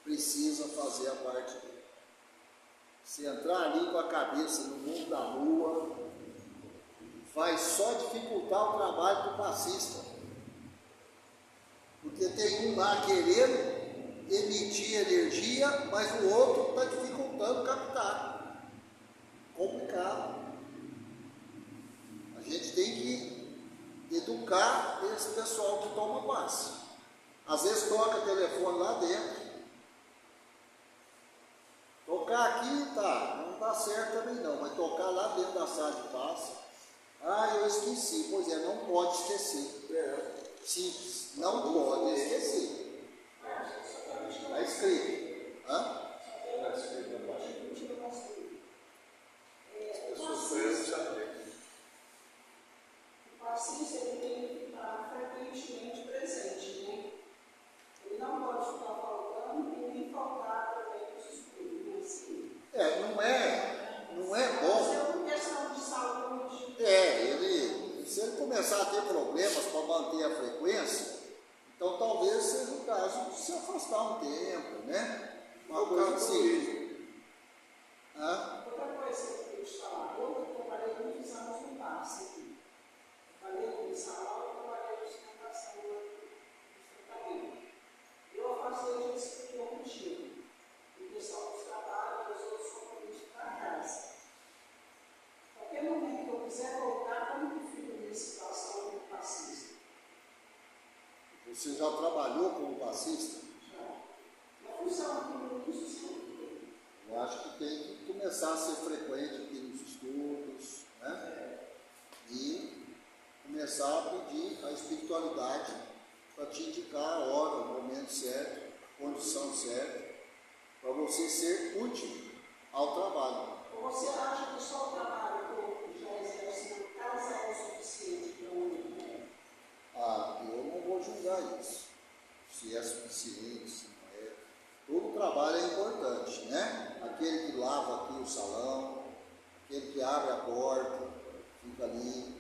Precisa fazer a parte dele. Se entrar ali com a cabeça no mundo da lua, vai só dificultar o trabalho do passista. Porque tem um lá querendo emitir energia, mas o outro está dificultando captar. Complicado. A gente tem que educar esse pessoal que toma passe. Às vezes toca telefone lá dentro. Tocar aqui tá, não dá certo também não, mas tocar lá dentro da sala de passe. Ah, eu esqueci. Pois é, não pode esquecer. Simples, não pode esquecer. Está escrito. Hã? Está escrito na página. As pessoas precisam saber. O passista ele tem que estar frequentemente presente, né? Ele não pode ficar faltando e nem faltar também nos estudos, né? Assim. Não é bom. Mas é uma questão de saúde. Se ele começar a ter problemas para manter a frequência, então talvez seja o caso de se afastar um tempo, né? Uma coisa assim. Outra coisa que eu queria te falar, eu trabalhei muitos anos no passe aqui. Trabalhei no salão e trabalhei na sustentação do tratamento. Eu afastei disso que eu contigo. Em questão dos trabalhos, os outros compromissos para casa. Qualquer momento que eu quiser voltar, como que fico nessa situação do passista? Você já trabalhou como passista? Já. A função aqui no início sempre. Eu acho que tem que começar a ser frequente aqui nos estudos, né? E começar a pedir a espiritualidade para te indicar a hora, o momento certo, a condição certa, para você ser útil ao trabalho. Ou você acha que só o trabalho que eu já exerço na casa é o suficiente para um homem? Eu não vou julgar isso, se é suficiente, se não é. Todo trabalho é importante, né? Aquele que lava aqui o salão, aquele que abre a porta, fica ali,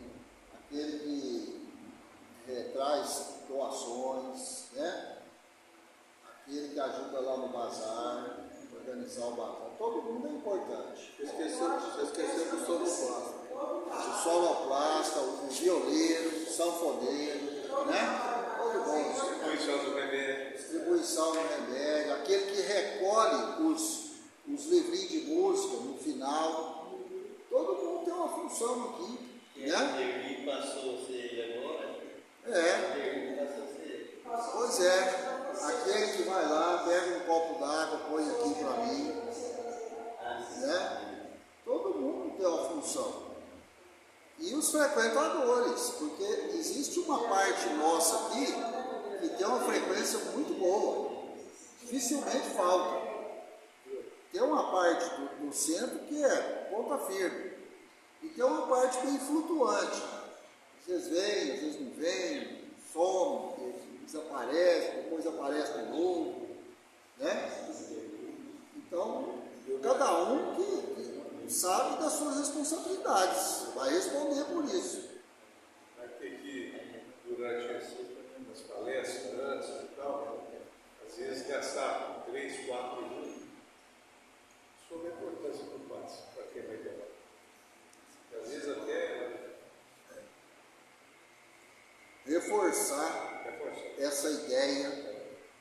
aquele que traz doações, né? Aquele que ajuda lá no bazar, organizar o bazar. Todo mundo é importante. Você esqueceu do sonoplasta. O sonoplasta, o violeiro, o sanfoneiro, né? Todo mundo. Distribuição do remédio. Distribuição do remédio, aquele que recolhe os livrinhos de música no final. Todo mundo tem uma função aqui, né? Ele passou a ser ele agora. É. Ele passou a ser ele. Pois é. Aquele que vai lá, pega um copo d'água, põe aqui para mim, né? Todo mundo tem uma função. E os frequentadores, porque existe uma parte nossa aqui que tem uma frequência muito boa, dificilmente falta. Tem uma parte do centro que é ponta firme, e tem uma parte bem flutuante. Às vezes vem, às vezes não vem, some, desaparece, depois aparece de novo, né? Então, cada um que sabe das suas responsabilidades, vai responder por isso. Vai ter que, durante as palestras, antes e tal, às vezes gastar 3, 4 minutos sobre a importância do passe, para quem vai levar. Às vezes até Reforçar essa ideia,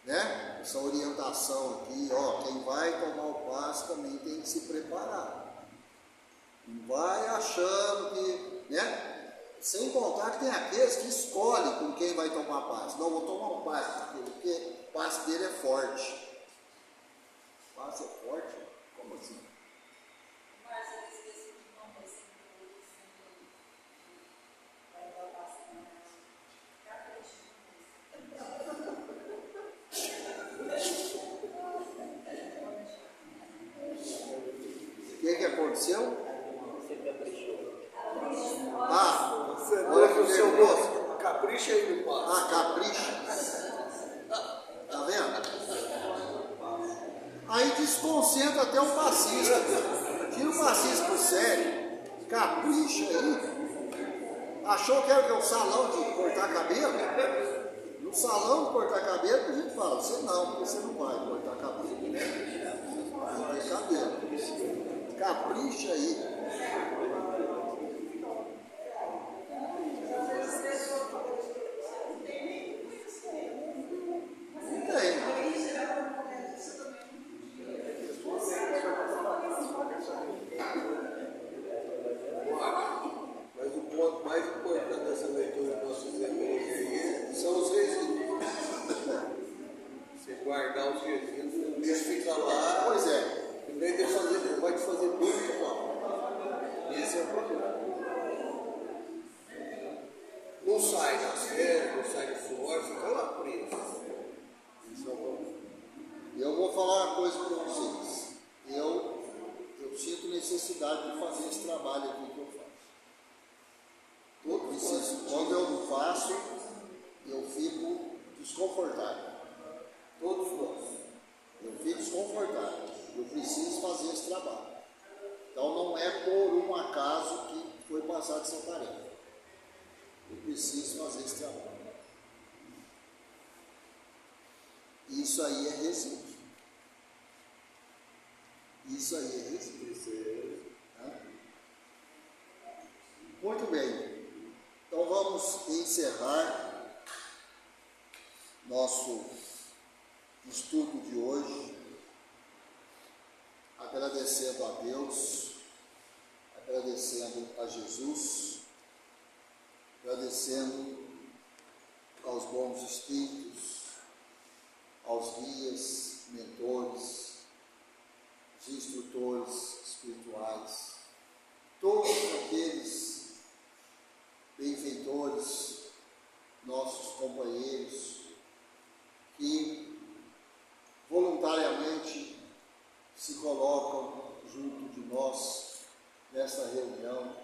né? Essa orientação aqui, quem vai tomar o passe também tem que se preparar. Não vai achando que, né? Sem contar que tem aqueles que escolhem com quem vai tomar passe. Não, vou tomar um passe porque o passe dele é forte. O passe é forte? Como assim? Mas eles decidem não fazer vai dar bastante. O que aconteceu? Você caprichou. Olha que nervoso. Capricha aí no passo. Capricha. Tá vendo? Aí desconcentra até o passista. Tira o passista por sério. Capricha aí. Achou que era o salão de cortar cabelo? No salão de cortar cabelo a gente fala, você não, porque você não vai cortar cabelo. Vai ter cabelo. Capricha aí. Mas o ponto mais importante dessa leitura que nós fizemos necessidade de fazer esse trabalho aqui que eu faço. Quando eu não faço, eu fico desconfortável. Todos nós. Eu fico desconfortável. Eu preciso fazer esse trabalho. Então não é por um acaso que foi passada essa tarefa. Eu preciso fazer esse trabalho. Isso aí é resíduo. Isso aí é resíduo. Muito bem. Então vamos encerrar nosso estudo de hoje, agradecendo a Deus, agradecendo a Jesus, agradecendo aos bons espíritos, aos guias, mentores, os instrutores espirituais, todos aqueles benfeitores, nossos companheiros, que voluntariamente se colocam junto de nós nesta reunião.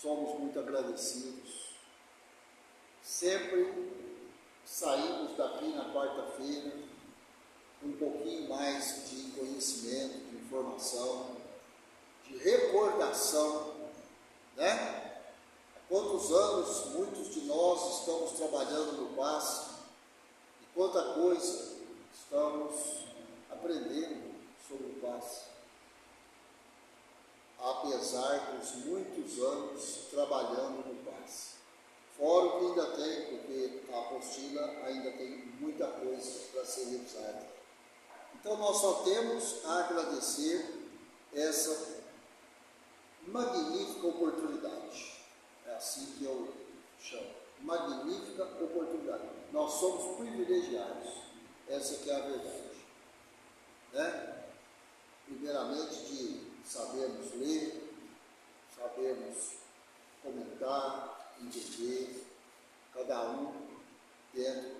Somos muito agradecidos. Sempre saímos daqui na quarta-feira com um pouquinho mais de conhecimento, de informação, de recordação, né? Há quantos anos muitos de nós estamos trabalhando no passe e quanta coisa estamos aprendendo sobre o passe, apesar dos muitos anos trabalhando no passe. Fora o que ainda tem, porque a apostila ainda tem muita coisa para ser revisada. Então nós só temos a agradecer essa magnífica oportunidade. É assim que eu chamo. Magnífica oportunidade. Nós somos privilegiados. Essa que é a verdade. Né? Primeiramente de sabermos ler, sabermos comentar, entender, cada um dentro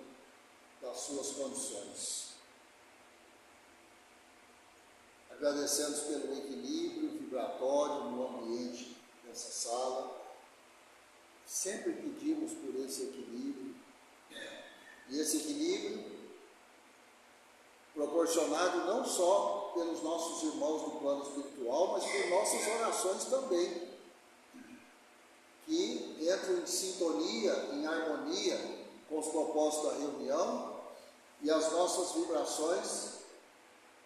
das suas condições. Agradecemos pelo equilíbrio vibratório no ambiente dessa sala. Sempre pedimos por esse equilíbrio. E esse equilíbrio proporcionado não só pelos nossos irmãos do plano espiritual, mas por nossas orações também, que entram em sintonia, em harmonia com os propósitos da reunião, e as nossas vibrações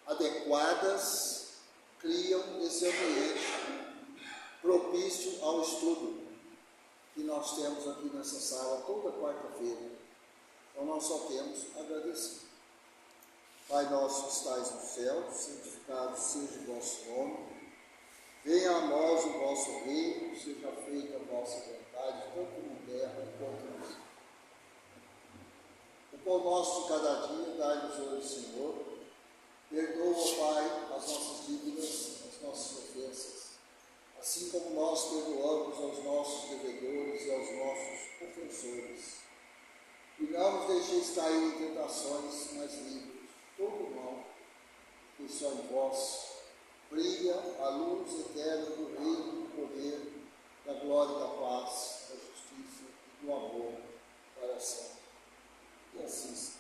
adequadas criam esse ambiente propício ao estudo que nós temos aqui nessa sala toda quarta-feira. Então nós só temos a agradecer. Pai nosso que estais no céu, santificado seja o vosso nome, venha a nós o vosso reino, seja feita a vossa vontade, tanto na terra quanto no céu. O pão nosso de cada dia, dai-nos hoje, Senhor. Perdoa, Pai, as nossas dívidas, as nossas ofensas, assim como nós perdoamos aos nossos devedores e aos nossos ofensores. E não nos deixeis cair em tentações, mas livre todo mal, que só em vós brilha a luz eterna do reino, do poder, da glória, da paz, da justiça e do amor para sempre. E assim seja.